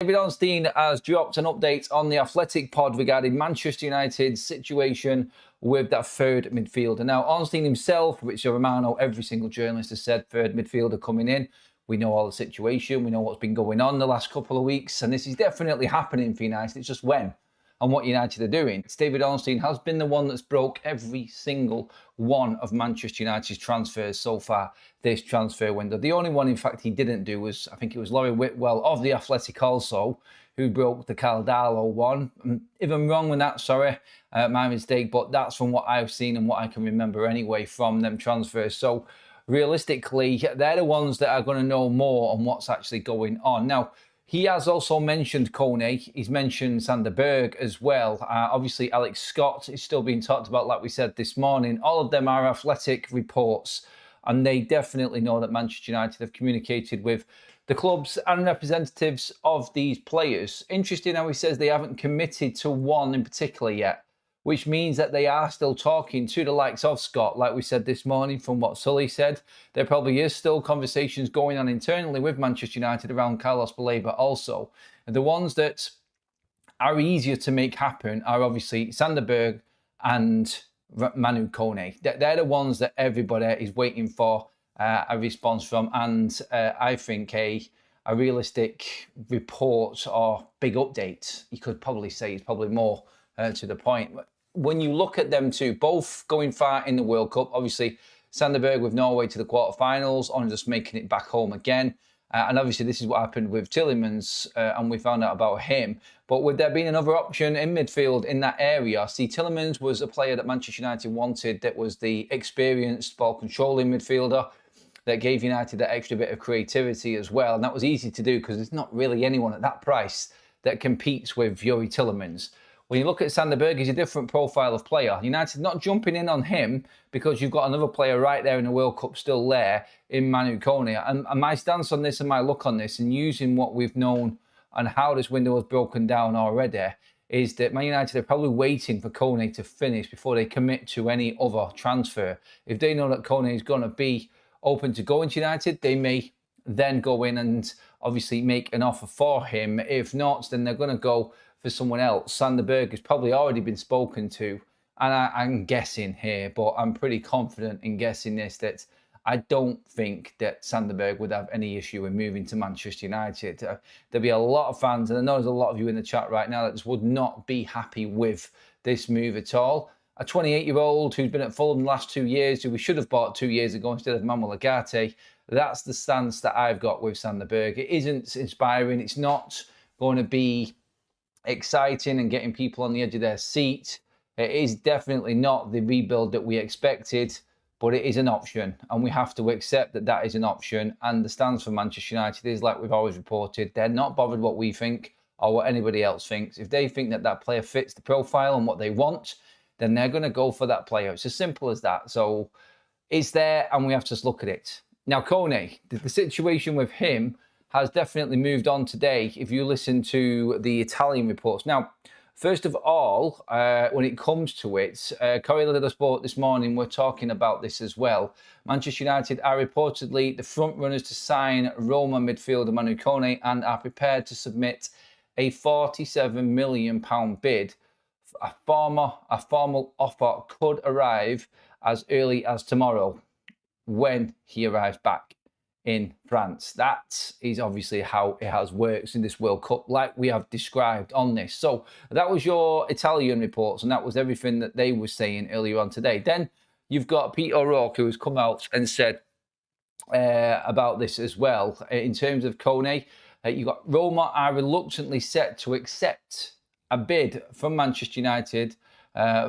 David Ornstein has dropped an update on the Athletic pod regarding Manchester United's situation with that third midfielder. Now, Ornstein himself, Fabrizio Romano, every single journalist has said third midfielder coming in. We know all the situation. We know what's been going on the last couple of weeks. And this is definitely happening for United. It's just when and what United are doing. David Ornstein has been the one that's broke every single one of Manchester United's transfers so far this transfer window. The only one, in fact, he didn't do was, I think it was Laurie Whitwell of The Athletic also, who broke the Caldalo one. If I'm wrong with that, sorry, my mistake, but that's from what I've seen and what I can remember anyway from them transfers. So realistically, they're the ones that are going to know more on what's actually going on. Now, he has also mentioned Kone. He's mentioned Sandberg as well. Obviously, Alex Scott is still being talked about, like we said this morning. All of them are Athletic reports, and they definitely know that Manchester United have communicated with the clubs and representatives of these players. Interesting how he says they haven't committed to one in particular yet, which means that they are still talking to the likes of Scott. Like we said this morning from what Sully said, there probably is still conversations going on internally with Manchester United around Carlos Baleba also. And the ones that are easier to make happen are obviously Sandberg and Manu Koné. They're the ones that everybody is waiting for a response from, and I think a realistic report or big update, you could probably say, is probably more to the point. When you look at them two, both going far in the World Cup, obviously Sandberg with Norway to the quarterfinals, on just making it back home again. And obviously this is what happened with Tielemans, and we found out about him. But with there being another option in midfield in that area, see, Tielemans was a player that Manchester United wanted, that was the experienced ball-controlling midfielder that gave United that extra bit of creativity as well. And that was easy to do because there's not really anyone at that price that competes with Youri Tielemans. When you look at Sandberg, he's a different profile of player. United not jumping in on him because you've got another player right there in the World Cup still there in Manu Koné. And my stance on this and my look on this, and using what we've known and how this window has broken down already, is that Man United are probably waiting for Kone to finish before they commit to any other transfer. If they know that Kone is going to be open to going to United, they may then go in and obviously make an offer for him. If not, then they're going to go for someone else. Sandberg has probably already been spoken to, and I'm guessing here, but I'm pretty confident in guessing this, that I don't think that Sandberg would have any issue in moving to Manchester United. There'll be a lot of fans, and I know there's a lot of you in the chat right now that just would not be happy with this move at all. A 28-year-old who's been at Fulham the last 2 years, who we should have bought 2 years ago instead of Manuel Ugarte, that's the stance that I've got with Sandberg. It isn't inspiring. It's not going to be exciting and getting people on the edge of their seat. It is definitely not the rebuild that we expected, but it is an option, and we have to accept that that is an option. And the stance for Manchester United is, like we've always reported, they're not bothered what we think or what anybody else thinks. If they think that that player fits the profile and what they want, then they're going to go for that player. It's as simple as that. So it's there, and we have to just look at it. Now, Kone, the situation with him has definitely moved on today if you listen to the Italian reports. Now, first of all, when it comes to it, Corriere dello Sport this morning were talking about this as well. Manchester United are reportedly the front runners to sign Roma midfielder Manu Koné and are prepared to submit a £47 million bid. A formal offer could arrive as early as tomorrow when he arrives back in France. That is obviously how it has worked in this World Cup, like we have described on this. So that was your Italian reports, and that was everything that they were saying earlier on today. Then you've got Peter O'Rourke, who has come out and said about this as well. In terms of Kone, you've got Roma are reluctantly set to accept a bid from Manchester United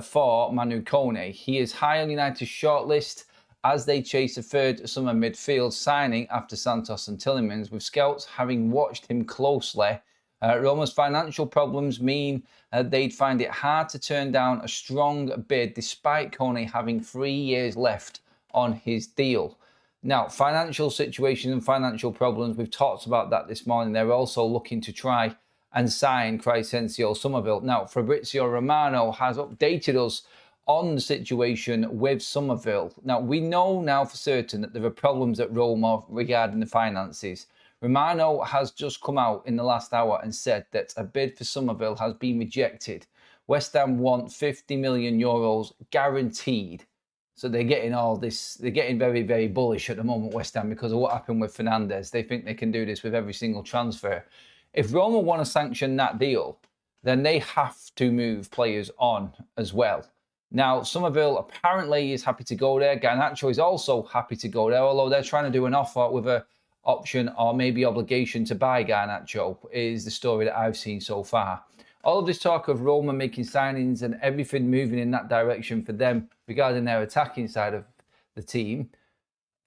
for Manu Koné. He is high on United's shortlist as they chase a third summer midfield signing after Santos and Tielemans, with scouts having watched him closely. Roma's financial problems mean they'd find it hard to turn down a strong bid despite Kone having 3 years left on his deal. Now, financial situation and financial problems, we've talked about that this morning. They're also looking to try and sign Crescencio Somerville. Now, Fabrizio Romano has updated us on the situation with Somerville. Now, we know now for certain that there are problems at Roma regarding the finances. Romano has just come out in the last hour and said that a bid for Summerville has been rejected. West Ham want 50 million euros guaranteed. So they're getting all this, they're getting very, very bullish at the moment, West Ham, because of what happened with Fernandes. They think they can do this with every single transfer. If Roma want to sanction that deal, then they have to move players on as well. Now, Summerville apparently is happy to go there. Garnacho is also happy to go there, although they're trying to do an offer with a option or maybe obligation to buy Garnacho, is the story that I've seen so far. All of this talk of Roma making signings and everything moving in that direction for them regarding their attacking side of the team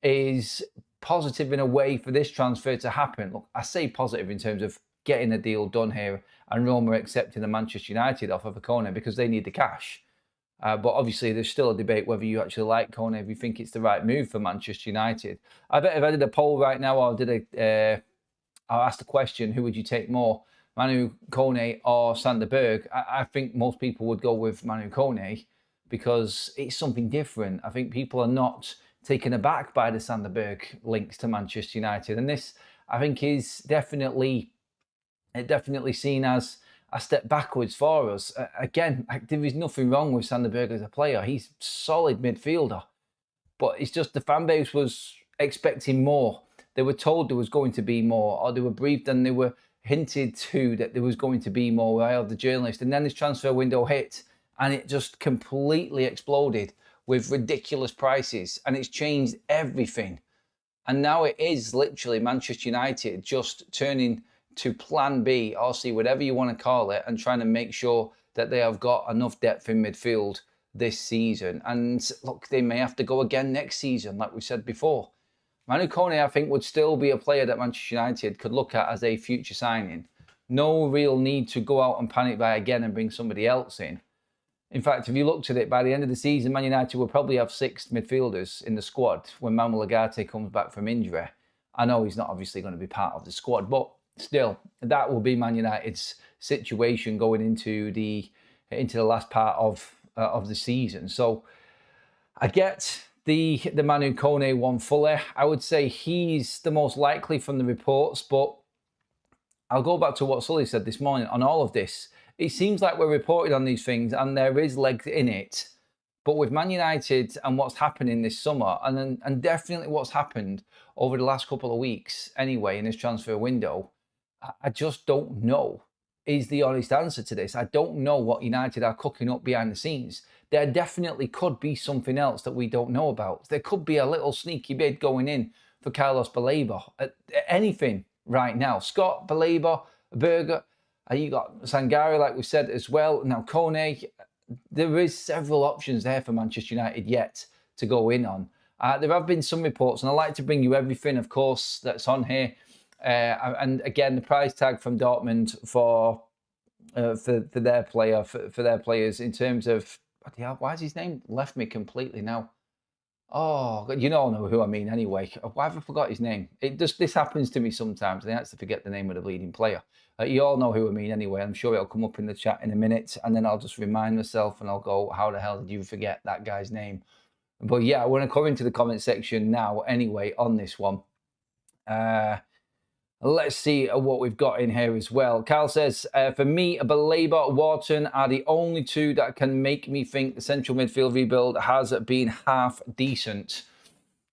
is positive in a way for this transfer to happen. Look, I say positive in terms of getting a deal done here and Roma accepting the Manchester United offer for Kone because they need the cash. But obviously, there's still a debate whether you actually like Kone, if you think it's the right move for Manchester United. I bet if I did a poll right now, or I'll ask the question, who would you take more, Manu Koné or Sandberg? I think most people would go with Manu Koné because it's something different. I think people are not taken aback by the Sandberg links to Manchester United. And this, I think, is definitely seen as a step backwards for us. Again, there is nothing wrong with Sandberg as a player. He's a solid midfielder. But it's just the fan base was expecting more. They were told there was going to be more, or they were briefed and they were hinted to that there was going to be more by the journalist. And then this transfer window hit and it just completely exploded with ridiculous prices. And it's changed everything. And now it is literally Manchester United just turning to plan B or C, whatever you want to call it, and trying to make sure that they have got enough depth in midfield this season. And look, they may have to go again next season, like we said before. Manu Koné, I think, would still be a player that Manchester United could look at as a future signing. No real need to go out and panic buy again and bring somebody else in. In fact, if you looked at it, by the end of the season, Man United will probably have 6 midfielders in the squad when Manuel Ugarte comes back from injury. I know he's not obviously going to be part of the squad, but still, that will be Man United's situation going into the last part of the season. So I get the Manu Koné one fully. I would say he's the most likely from the reports, but I'll go back to what Sully said this morning on all of this. It seems like we're reporting on these things and there is legs in it. But with Man United and what's happening this summer, and definitely what's happened over the last couple of weeks anyway in this transfer window, I just don't know is the honest answer to this. I don't know what United are cooking up behind the scenes. There definitely could be something else that we don't know about. There could be a little sneaky bid going in for Carlos Baleba. Anything right now. Scott, Baleba, Berger. You got Sangare, like we said, as well. Now, Kone. There is several options there for Manchester United yet to go in on. There have been some reports, and I like to bring you everything, of course, that's on here. And again, the price tag from Dortmund for their player, for their players in terms of, why has his name left me completely now? Oh, you all know who I mean anyway. Why have I forgot his name? This happens to me sometimes. I have to forget the name of the bleeding player. You all know who I mean anyway. I'm sure it'll come up in the chat in a minute, and then I'll just remind myself and I'll go, how the hell did you forget that guy's name? But yeah, I want to come into the comment section now anyway on this one. Let's see what we've got in here as well. Carl says, for me, Baleba, Wharton are the only two that can make me think the central midfield rebuild has been half decent.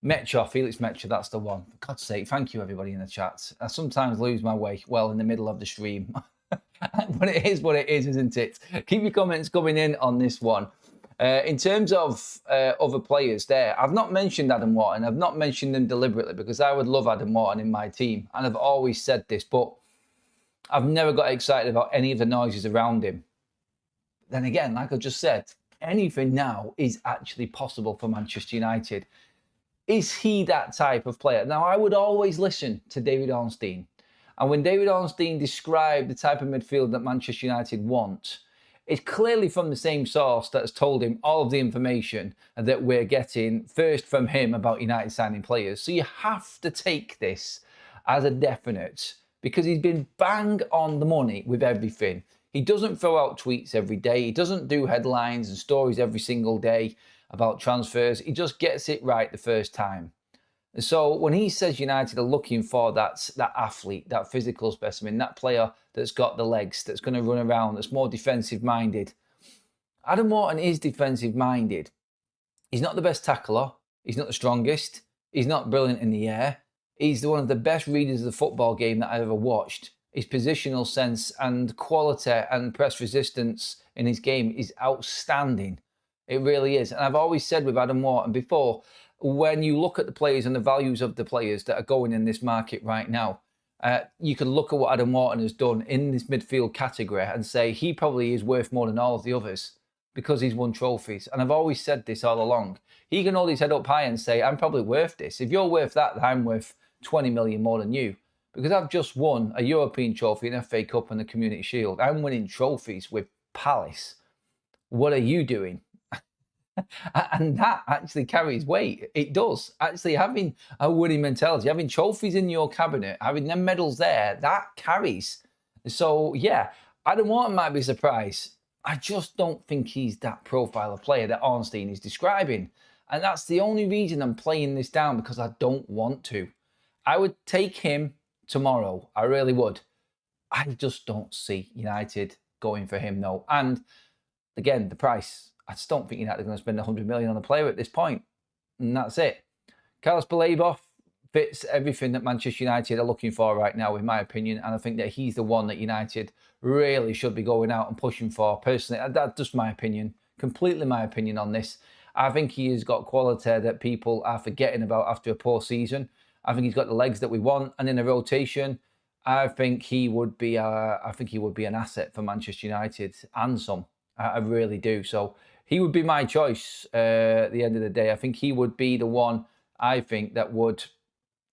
Metcha, Felix Metcha, that's the one. For God's sake, thank you everybody in the chat. I sometimes lose my way, well, in the middle of the stream. But it is what it is, isn't it? Keep your comments coming in on this one. In terms of other players there, I've not mentioned Adam Wharton. I've not mentioned them deliberately because I would love Adam Wharton in my team. And I've always said this, but I've never got excited about any of the noises around him. Then again, like I just said, anything now is actually possible for Manchester United. Is he that type of player? Now, I would always listen to David Ornstein. And when David Ornstein described the type of midfield that Manchester United want, it's clearly from the same source that has told him all of the information that we're getting first from him about United signing players. So you have to take this as a definite because he's been bang on the money with everything. He doesn't throw out tweets every day. He doesn't do headlines and stories every single day about transfers. He just gets it right the first time. So when he says United are looking for that athlete, that physical specimen, that player that's got the legs, that's going to run around, that's more defensive minded. Adam Wharton is defensive minded. He's not the best tackler. He's not the strongest. He's not brilliant in the air. He's one of the best readers of the football game that I've ever watched. His positional sense and quality and press resistance in his game is outstanding. It really is. And I've always said with Adam Wharton before, when you look at the players and the values of the players that are going in this market right now, you can look at what Adam Wharton has done in this midfield category and say he probably is worth more than all of the others because he's won trophies. And I've always said this all along. He can hold his head up high and say, I'm probably worth this. If you're worth that, then I'm worth 20 million more than you. Because I've just won a European trophy, an FA Cup and the Community Shield. I'm winning trophies with Palace. What are you doing? And that actually carries weight. It does. Actually, having a winning mentality, having trophies in your cabinet, having them medals there, that carries. So, yeah, Adam Wharton might be surprised. I just don't think he's that profile of player that Ornstein is describing. And that's the only reason I'm playing this down, because I don't want to. I would take him tomorrow. I really would. I just don't see United going for him, though. And again, the price. I just don't think United are going to spend 100 million on a player at this point. And that's it. Carlos Baleba fits everything that Manchester United are looking for right now, in my opinion. And I think that he's the one that United really should be going out and pushing for. Personally, that's just my opinion. Completely my opinion on this. I think he has got quality that people are forgetting about after a poor season. I think he's got the legs that we want. And in a rotation, I think he would be an asset for Manchester United and some. I really do. So he would be my choice at the end of the day. I think he would be the one, I think, that would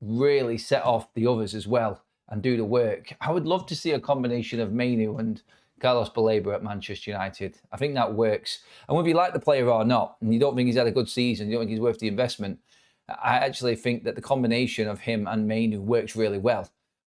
really set off the others as well and do the work. I would love to see a combination of Manu and Carlos Baleba at Manchester United. I think that works. And whether you like the player or not, and you don't think he's had a good season, you don't think he's worth the investment, I actually think that the combination of him and Manu works really well.